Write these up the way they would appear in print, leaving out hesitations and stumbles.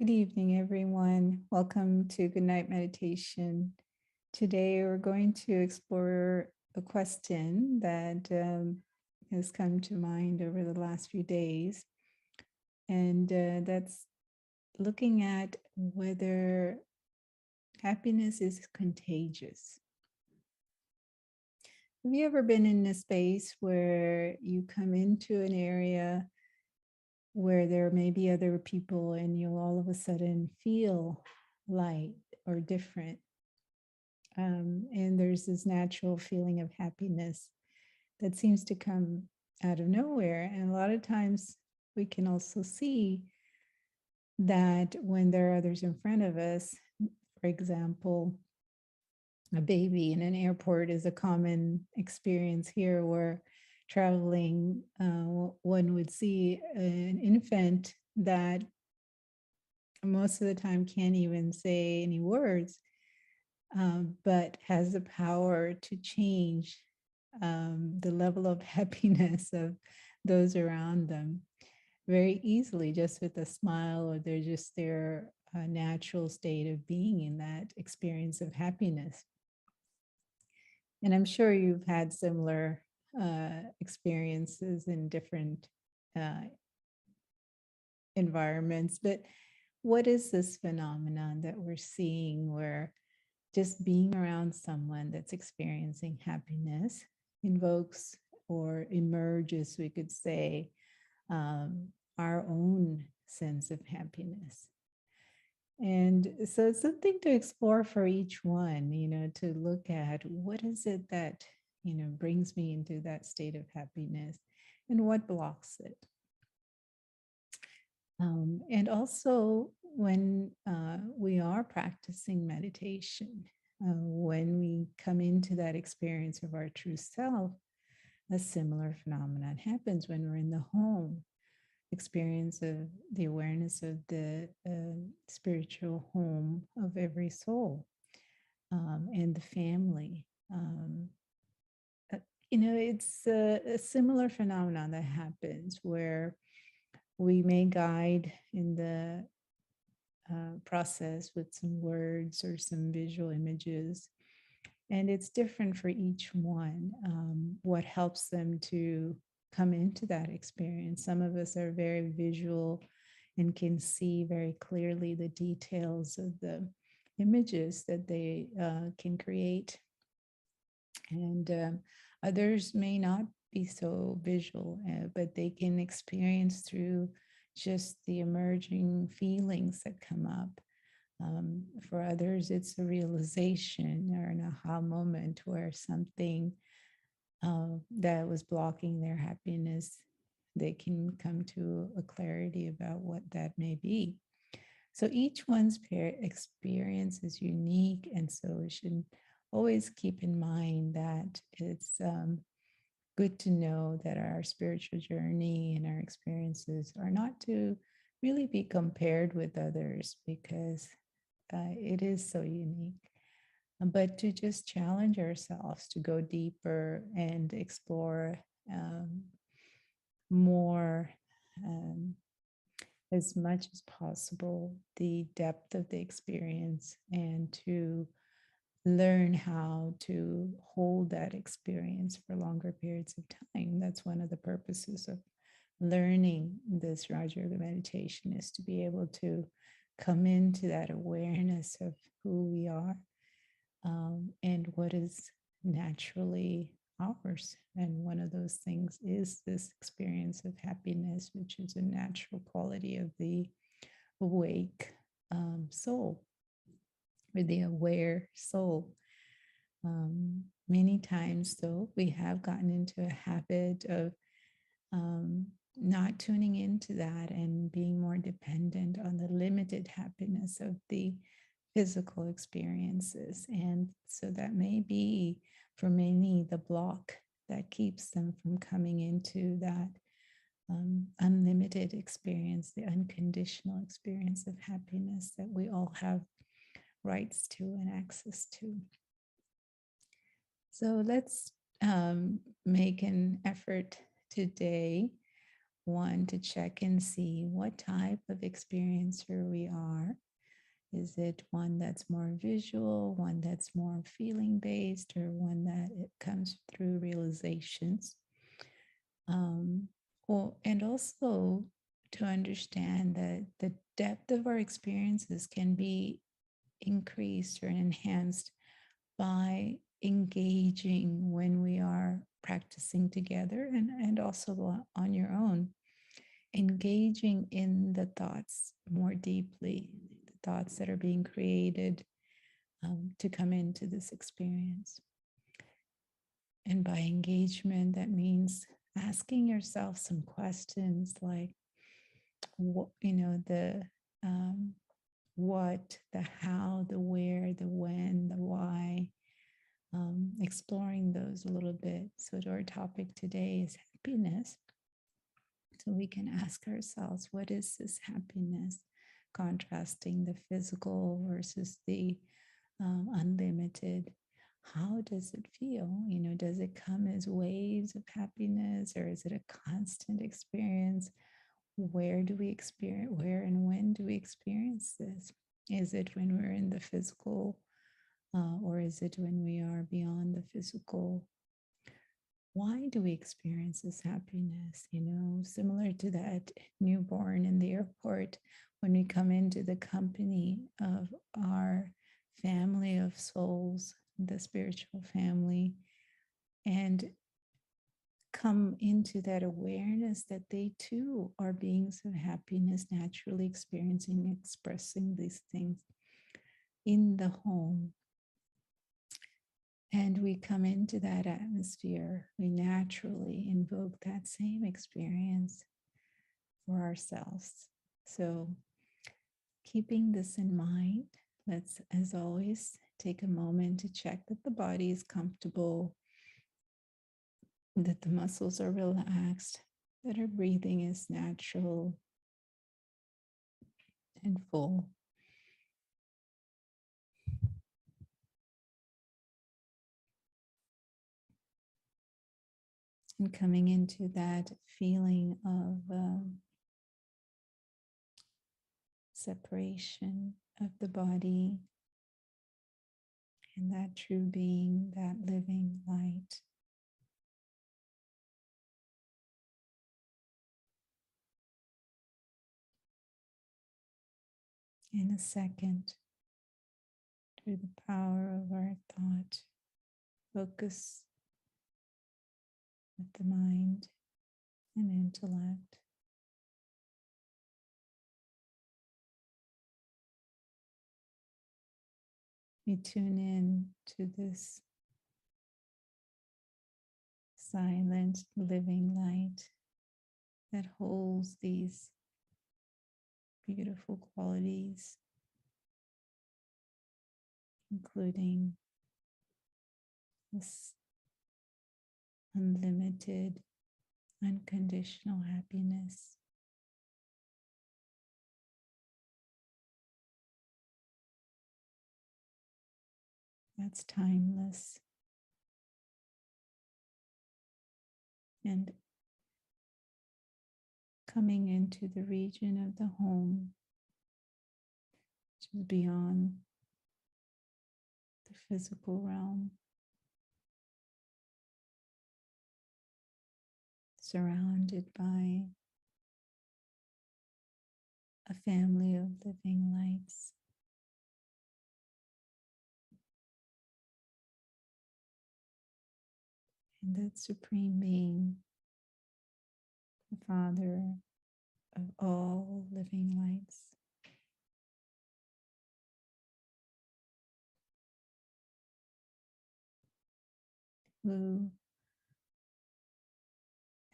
Good evening, everyone. Welcome to Good Night Meditation. Today, we're going to explore a question that has come to mind over the last few days, and that's looking at whether happiness is contagious. Have you ever been in a space where you come into an area where there may be other people and you'll all of a sudden feel light or different? And there's this natural feeling of happiness that seems to come out of nowhere. And a lot of times we can also see that when there are others in front of us, for example, a baby in an airport is a common experience here where traveling, one would see an infant that most of the time can't even say any words, but has the power to change the level of happiness of those around them very easily, just with a smile, or they're just their natural state of being in that experience of happiness. And I'm sure you've had similar experiences in different environments, but what is this phenomenon that we're seeing where just being around someone that's experiencing happiness invokes or emerges, we could say, our own sense of happiness? And so it's something to explore for each one, to look at what is it that, brings me into that state of happiness and what blocks it. And also, when we are practicing meditation, when we come into that experience of our true self, a similar phenomenon happens when we're in the home experience of the awareness of the spiritual home of every soul, and the family. It's a similar phenomenon that happens where we may guide in the process with some words or some visual images. And it's different for each one, what helps them to come into that experience. Some of us are very visual and can see very clearly the details of the images that they can create. And others may not be so visual, but they can experience through just the emerging feelings that come up. For others, it's a realization or an aha moment where something that was blocking their happiness, they can come to a clarity about what that may be. So each one's experience is unique, and so we should always keep in mind that it's good to know that our spiritual journey and our experiences are not to really be compared with others, because it is so unique, but to just challenge ourselves to go deeper and explore more, as much as possible, the depth of the experience, and to learn how to hold that experience for longer periods of time. That's one of the purposes of learning this Raja Yoga meditation, is to be able to come into that awareness of who we are, and what is naturally ours. And one of those things is this experience of happiness, which is a natural quality of the awake soul, or the aware soul. Many times, though, we have gotten into a habit of not tuning into that and being more dependent on the limited happiness of the physical experiences. And so that may be, for many, the block that keeps them from coming into that unlimited experience, the unconditional experience of happiness that we all have rights to and access to. So let's make an effort today one to check and see what type of experiencer we are. Is it one that's more visual, one that's more feeling based, or one that it comes through realizations? And also to understand that the depth of our experiences can be increased or enhanced by engaging when we are practicing together, and also on your own, engaging in the thoughts more deeply, the thoughts that are being created to come into this experience. And by engagement, that means asking yourself some questions like, the what, the how, the where, the when, the why, exploring those a little bit. So our topic today is happiness. So we can ask ourselves, what is this happiness? Contrasting the physical versus the unlimited. How does it feel? Does it come as waves of happiness, or is it a constant experience? Where do we experience, where and when do we experience this? Is it when we're in the physical, or is it when we are beyond the physical? Why do we experience this happiness? Similar to that newborn in the airport, when we come into the company of our family of souls, the spiritual family, and come into that awareness that they too are beings of happiness, naturally experiencing, expressing these things in the home. And we come into that atmosphere, we naturally invoke that same experience for ourselves. So, keeping this in mind, let's, as always, take a moment to check that the body is comfortable, that the muscles are relaxed, that our breathing is natural and full. And coming into that feeling of separation of the body and that true being, that living light. In a second, through the power of our thought, focus with the mind and intellect, we tune in to this silent living light that holds these beautiful qualities, including this unlimited, unconditional happiness. That's timeless and coming into the region of the home, which is beyond the physical realm, surrounded by a family of living lights. And that supreme being, the Father of all living lights, who,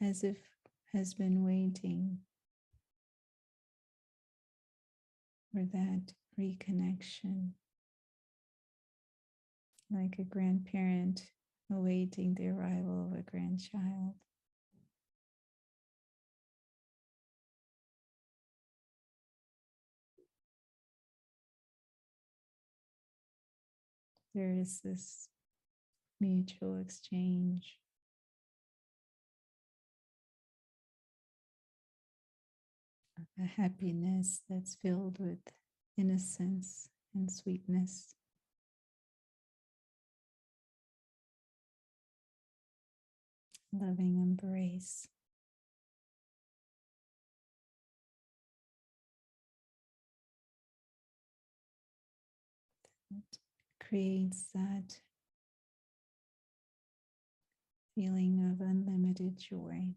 as if has been waiting for that reconnection, like a grandparent awaiting the arrival of a grandchild. There is this mutual exchange a happiness that's filled with innocence and sweetness. Loving embrace. It creates that feeling of unlimited joy.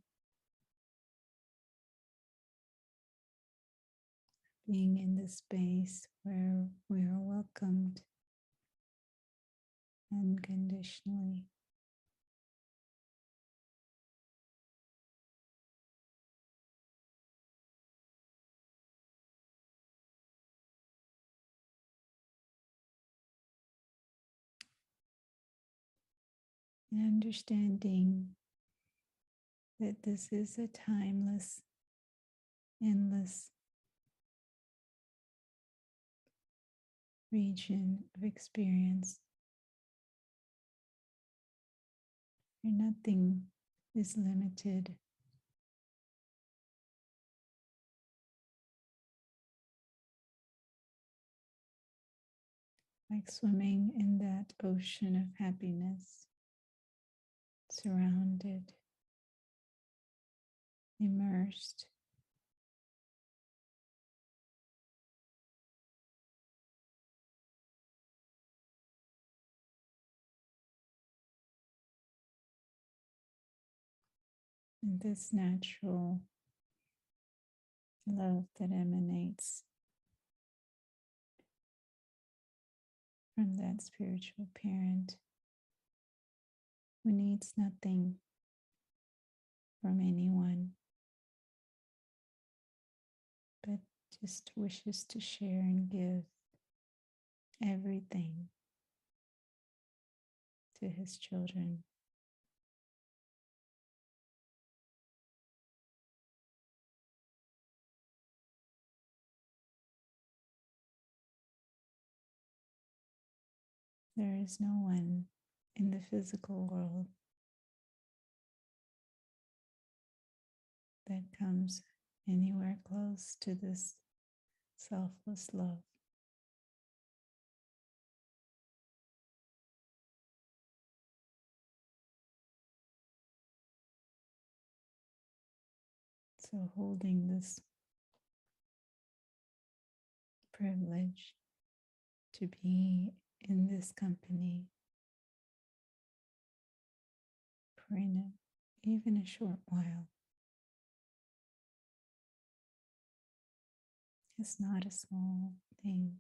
Being in the space where we are welcomed unconditionally. And understanding that this is a timeless, endless region of experience where nothing is limited. Like swimming in that ocean of happiness, surrounded, immersed. In this natural love that emanates from that spiritual parent who needs nothing from anyone, but just wishes to share and give everything to his children. There is no one in the physical world that comes anywhere close to this selfless love. So holding this privilege to be in this company for even a short while is not a small thing.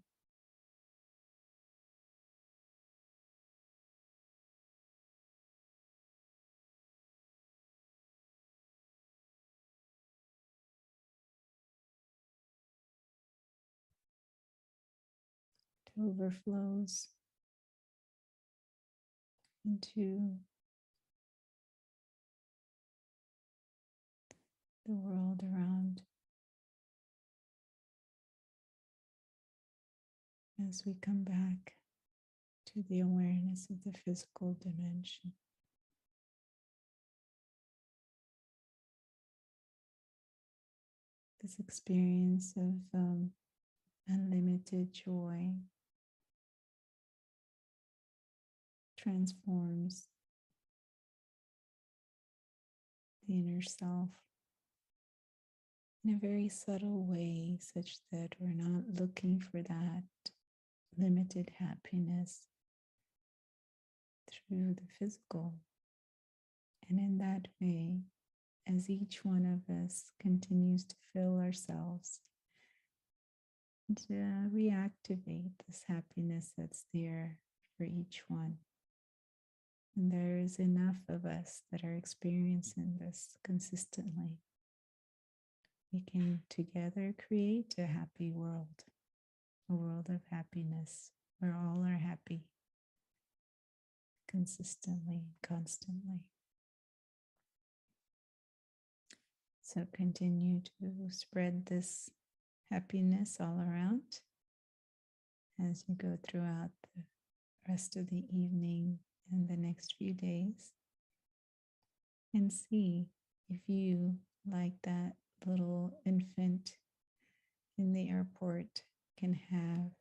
It overflows into the world around as we come back to the awareness of the physical dimension. This experience of unlimited joy transforms the inner self in a very subtle way, such that we're not looking for that limited happiness through the physical. And in that way, as each one of us continues to fill ourselves, to reactivate this happiness that's there for each one. And there is enough of us that are experiencing this consistently. We can together create a happy world, a world of happiness where all are happy consistently, constantly. So continue to spread this happiness all around as you go throughout the rest of the evening and the next few days. And see if you, like that little infant in the airport can have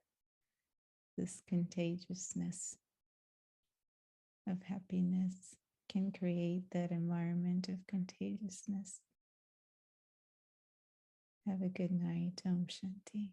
this contagiousness of happiness, can create that environment of contagiousness. Have a good night. Om Shanti.